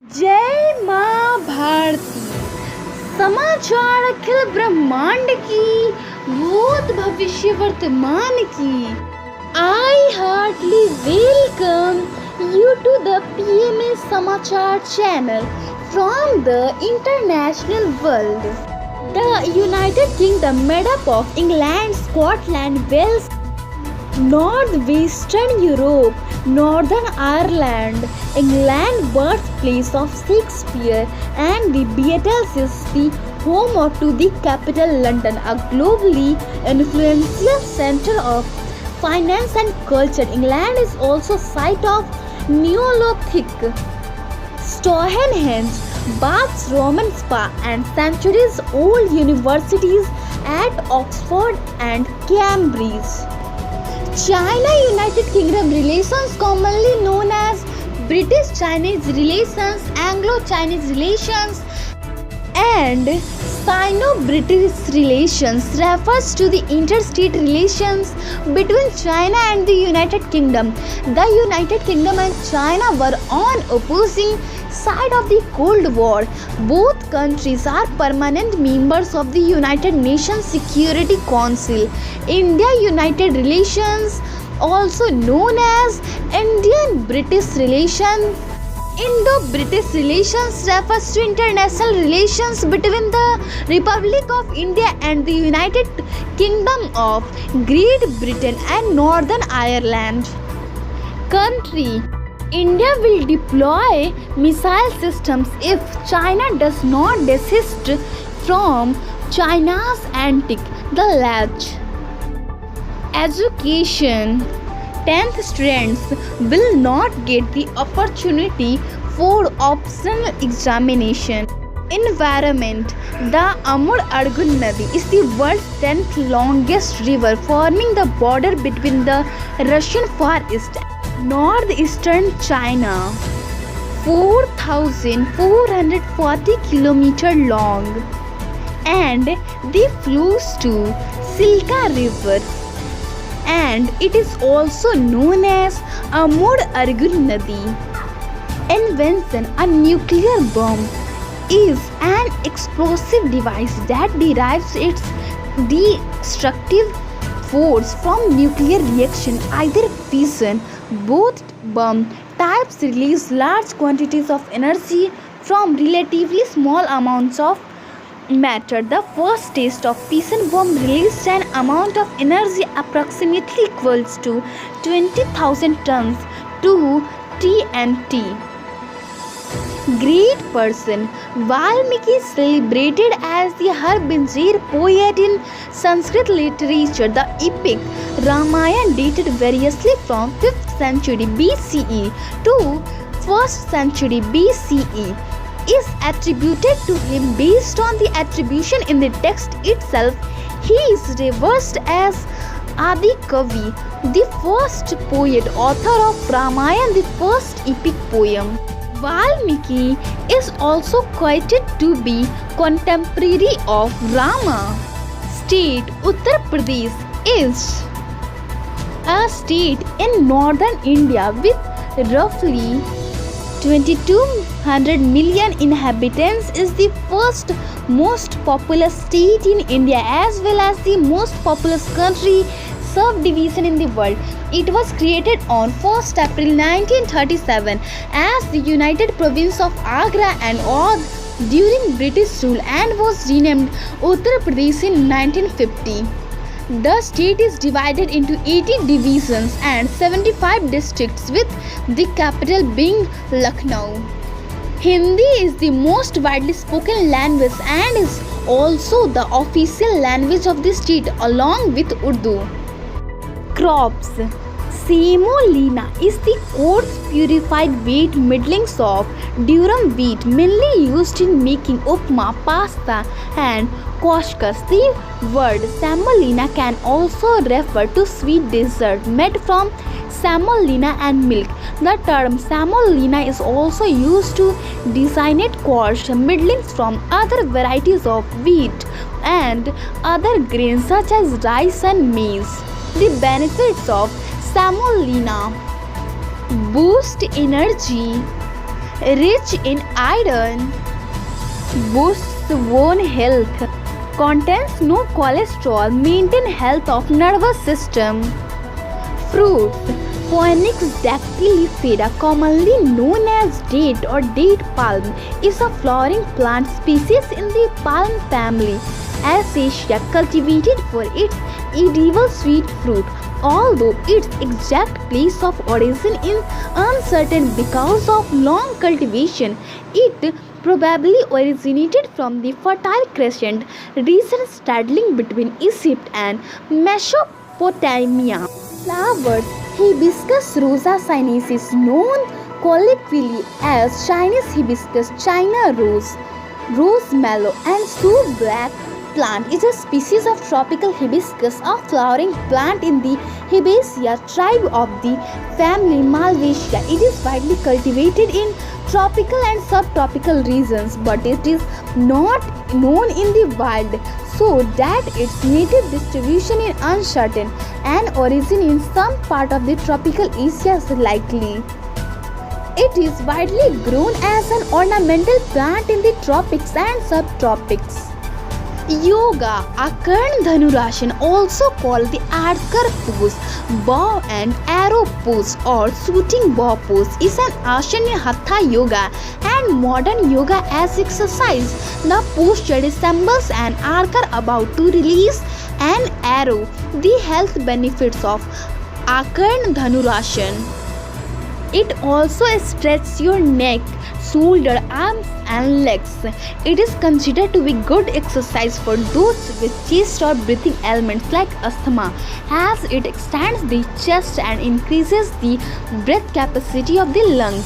जय माँ भारती। समाचार अखिल ब्रह्मांड की, भूत भविष्य वर्तमान की। I heartly welcome you to the PMA Samachar channel from the international world. The United Kingdom, made up of England, Scotland, Wales, Northwestern Europe, Northern Ireland, England, birthplace of Shakespeare, and the Beatles, is the home to the capital London, a globally influential center of finance and culture. England is also site of Neolithic Stonehenge, Bath's Roman Spa, and centuries-old universities at Oxford and Cambridge. China-United Kingdom relations, commonly known as British-Chinese relations, Anglo-Chinese relations, and Sino-British relations, refers to the interstate relations between China and the United Kingdom. The United Kingdom and China were on opposing sides of the Cold War. Both countries are permanent members of the United Nations Security Council. India-United relations, also known as Indian-British relations. Indo-British relations refers to international relations between the Republic of India and the United Kingdom of Great Britain and Northern Ireland. Country: India will deploy missile systems if China does not desist from China's antic, the latch. Education: 10th students will not get the opportunity for optional examination. Environment: the Amur-Argun Nadi is the world's 10th longest river, forming the border between the Russian Far East and northeastern China. 4,440 km long, and the flows to Silka River, and it is also known as Amur-Argun Nadi. Invention: a nuclear bomb is an explosive device that derives its destructive force from nuclear reaction, either fission. Both bomb types release large quantities of energy from relatively small amounts of matter. The first test of fission bomb released an amount of energy approximately equals to 20,000 tons to TNT. Great person: Valmiki is celebrated as the harbinger poet in Sanskrit literature. The epic Ramayana, dated variously from 5th century BCE to 1st century BCE, is attributed to him based on the attribution in the text itself. He is reversed as Adi Kavi, the first poet, author of Ramayana, the first epic poem. Valmiki is also quoted to be contemporary of Rama. State: Uttar Pradesh is a state in northern India with roughly 2,200 million inhabitants. Is the first most populous state in India as well as the most populous country subdivision in the world. It was created on 1st April 1937 as the United Province of Agra and Oudh during British rule, and was renamed Uttar Pradesh in 1950. The state is divided into 80 divisions and 75 districts, with the capital being Lucknow. Hindi is the most widely spoken language and is also the official language of the state along with Urdu. Crops: Semolina is the coarse purified wheat middling soft durum wheat, mainly used in making upma, pasta, and couscous. The word semolina can also refer to sweet dessert made from semolina and milk. The term semolina is also used to designate coarse middlings from other varieties of wheat and other grains such as rice and maize. The benefits of semolina: boost energy, rich in iron, boosts bone health, contains no cholesterol, maintain health of nervous system. Fruits. Phoenix dactylifera, commonly known as date or date palm, is a flowering plant species in the palm family. Acacia, cultivated for its edible sweet fruit, although its exact place of origin is uncertain because of long cultivation. It probably originated from the Fertile Crescent region straddling between Egypt and Mesopotamia. Flowers. Hibiscus rosa sinensis, known colloquially as Chinese hibiscus, China rose, rose mallow, and Sue black plant is a species of tropical hibiscus, a flowering plant in the Hibiscus tribe of the family Malvaceae. It is widely cultivated in tropical and subtropical regions, but it is not known in the wild, so that its native distribution is uncertain and origin in some part of the tropical Asia is likely. It is widely grown as an ornamental plant in the tropics and subtropics. Yoga, Akarn Dhanurasana, also called the Adkar pose, bow and arrow pose or shooting bow pose, is an asana in Hatha yoga and modern yoga as exercise. The posture resembles an archer about to release an arrow. The health benefits of Akarn Dhanurasana. It also stretches your neck, shoulder, arms and legs. It is considered to be good exercise for those with chest or breathing ailments like asthma, as it extends the chest and increases the breath capacity of the lungs.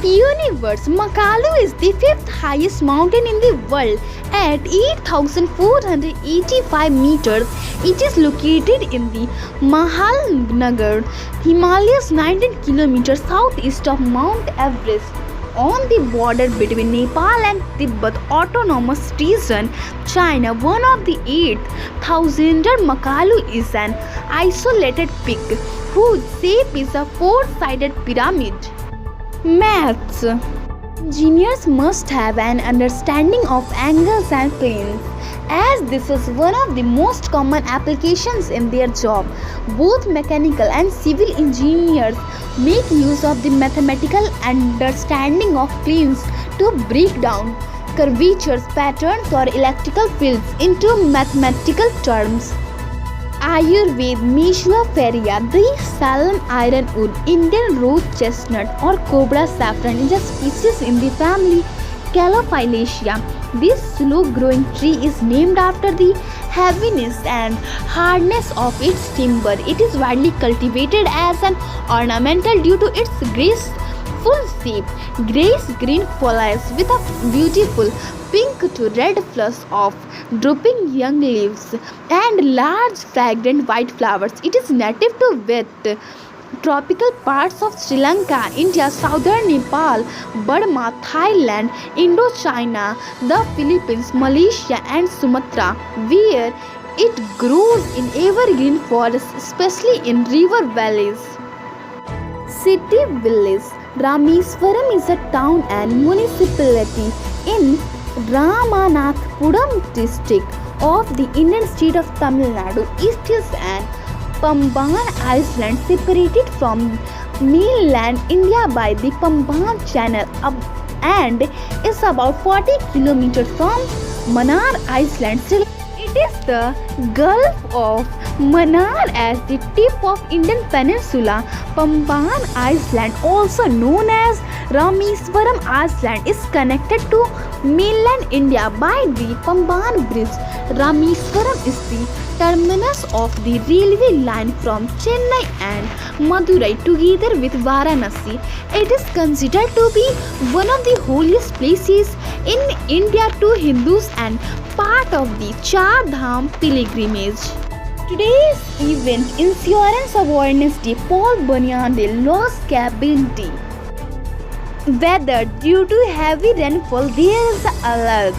Universe. Makalu is the fifth highest mountain in the world at 8,485 meters. It is located in the Mahalnagar Himalayas, 19 kilometers southeast of Mount Everest, on the border between Nepal and Tibet Autonomous Region, China. One of the 8,000 Makalu is an isolated peak whose shape is a four-sided pyramid. Maths. Engineers must have an understanding of angles and planes, as this is one of the most common applications in their job. Both mechanical and civil engineers make use of the mathematical understanding of planes to break down curvatures, patterns, or electrical fields into mathematical terms. Ayurveda. Mesosphaeria, the Ceylon ironwood, Indian rose chestnut or cobra saffron is a species in the family Calophyllaceae. This slow-growing tree is named after the heaviness and hardness of its timber. It is widely cultivated as an ornamental due to its graceful shape, grayish-green foliage with a beautiful pink to red flush of drooping young leaves and large fragrant white flowers. It is native to wet tropical parts of Sri Lanka, India, southern Nepal, Burma, Thailand, Indochina, the Philippines, Malaysia and Sumatra, where it grows in evergreen forests, especially in river valleys. City village. Rameswaram is a town and municipality in Ramanathapuram district of the Indian state of Tamil Nadu. It is an Pamban island separated from mainland India by the Pamban Channel and is about 40 kilometers from Mannar Island. It is the Gulf of Mannar as the tip of Indian peninsula. Pamban Island, also known as Rameswaram Island, is connected to mainland India by the Pamban Bridge. Rameswaram is the terminus of the railway line from Chennai and Madurai together with Varanasi. It is considered to be one of the holiest places in India to Hindus and part of the Char Dham pilgrimage. Today's event, Insurance Awareness Day. Paul Bunyan Day, lost cabinity. Weather. Due to heavy rainfall, there is an alert.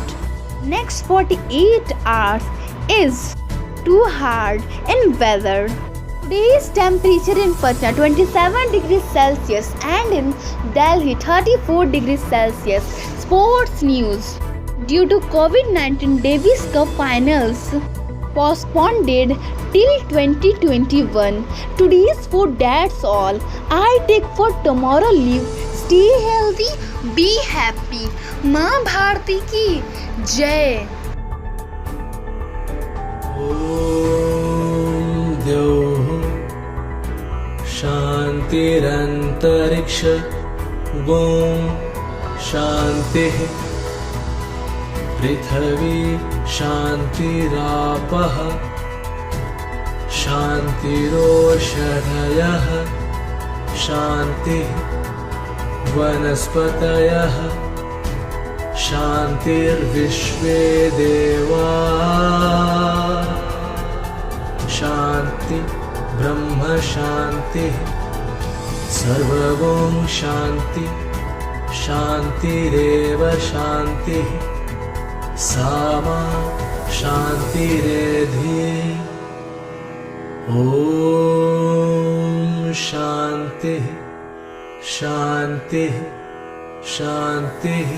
Next 48 hours is too hard in weather. Today's temperature in Patna 27 degrees Celsius and in Delhi 34 degrees Celsius. Sports news. Due to COVID-19, Davis Cup finals postponed till 2021. Today's food, that's all. I take for tomorrow leave. Stay healthy, be happy. माँ भारती की जय. ॐ द्यौः शान्तिरन्तरिक्ष गों शान्तिः पृथिवी शान्तिरापः शान्तिरोषधयः शान्तिः वनस्पतयः शान्तिर्विश्वे देवा शान्ति ब्रह्म शान्तिः सर्वं शान्ति शान्तिरेव शान्तिः सामा शान्तिरेधि. ॐ शान्तिः शान्तिः शान्तिः.